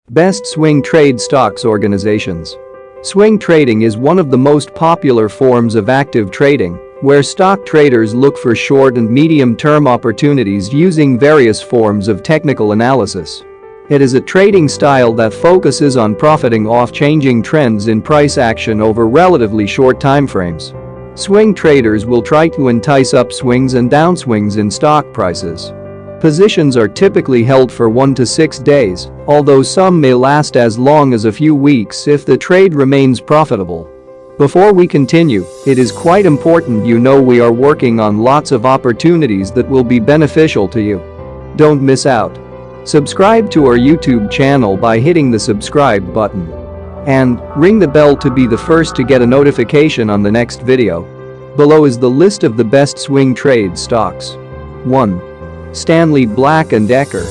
Best swing trade stocks organizations. Swing trading is one of the most popular forms of active trading, where stock traders look for short and medium-term opportunities using various forms of technical analysis. It is a trading style that focuses on profiting off changing trends in price action over relatively short timeframes. Swing traders will try to entice upswings and downswings in stock prices. Positions are typically held for 1 to 6 days, although some may last as long as a few weeks if the trade remains profitable. Before we continue, it is quite important you know we are working on lots of opportunities that will be beneficial to you. Don't miss out. Subscribe to our YouTube channel by hitting the subscribe button. And ring the bell to be the first to get a notification on the next video. Below is the list of the best swing trade stocks. 1. Stanley Black Decker.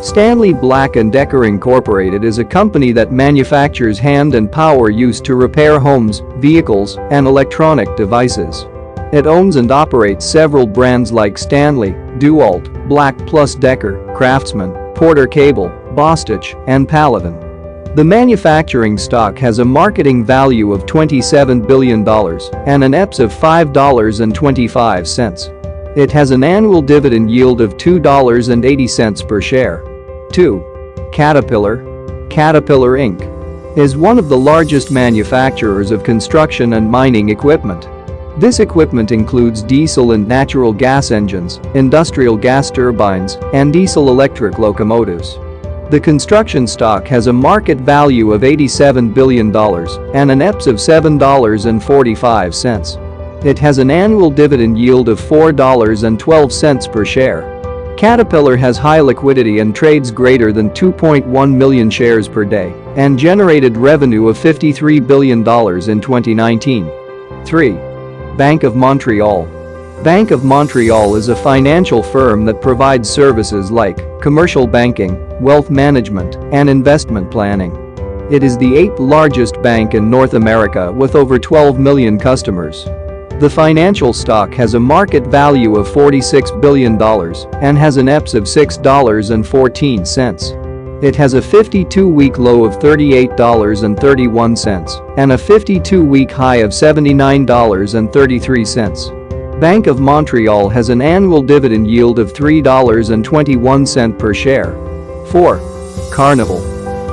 Stanley Black Decker Inc. is a company that manufactures hand and power used to repair homes, vehicles, and electronic devices. It owns and operates several brands like Stanley, DeWalt, Black + Decker, Craftsman, Porter Cable, Bostitch, and Paladin. The manufacturing stock has a marketing value of $27 billion and an EPS of $5.25. It has an annual dividend yield of $2.80 per share. 2. Caterpillar. Caterpillar Inc. is one of the largest manufacturers of construction and mining equipment. This equipment includes diesel and natural gas engines, industrial gas turbines, and diesel-electric locomotives. The construction stock has a market value of $87 billion and an EPS of $7.45. It has an annual dividend yield of $4.12 per share. Caterpillar has high liquidity and trades greater than 2.1 million shares per day and generated revenue of $53 billion in 2019. 3. Bank of Montreal. Bank of Montreal is a financial firm that provides services like commercial banking, wealth management, and investment planning. It is the 8th largest bank in North America with over 12 million customers. The financial stock has a market value of $46 billion and has an EPS of $6.14. It has a 52-week low of $38.31 and a 52-week high of $79.33. Bank of Montreal has an annual dividend yield of $3.21 per share. 4. Carnival.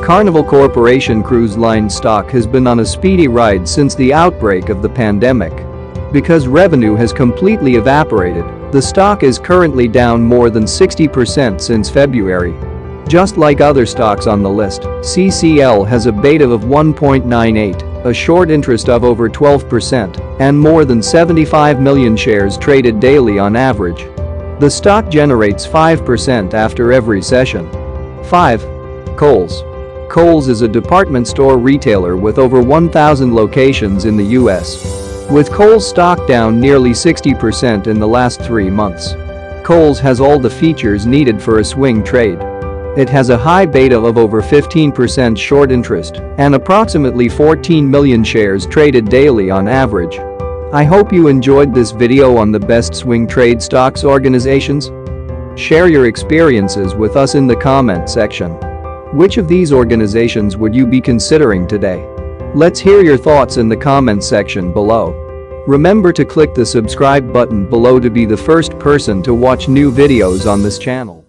Carnival Corporation cruise line stock has been on a speedy ride since the outbreak of the pandemic. Because revenue has completely evaporated, the stock is currently down more than 60% since February. Just like other stocks on the list, CCL has a beta of 1.98, a short interest of over 12%, and more than 75 million shares traded daily on average. The stock generates 5% after every session. 5. Kohls. Kohls is a department store retailer with over 1,000 locations in the US. With Kohls stock down nearly 60% in the last 3 months. Kohls has all the features needed for a swing trade. It has a high beta of over 15% short interest and approximately 14 million shares traded daily on average. I hope you enjoyed this video on the best swing trade stocks organizations. Share your experiences with us in the comment section. Which of these organizations would you be considering today? Let's hear your thoughts in the comment section below. Remember to click the subscribe button below to be the first person to watch new videos on this channel.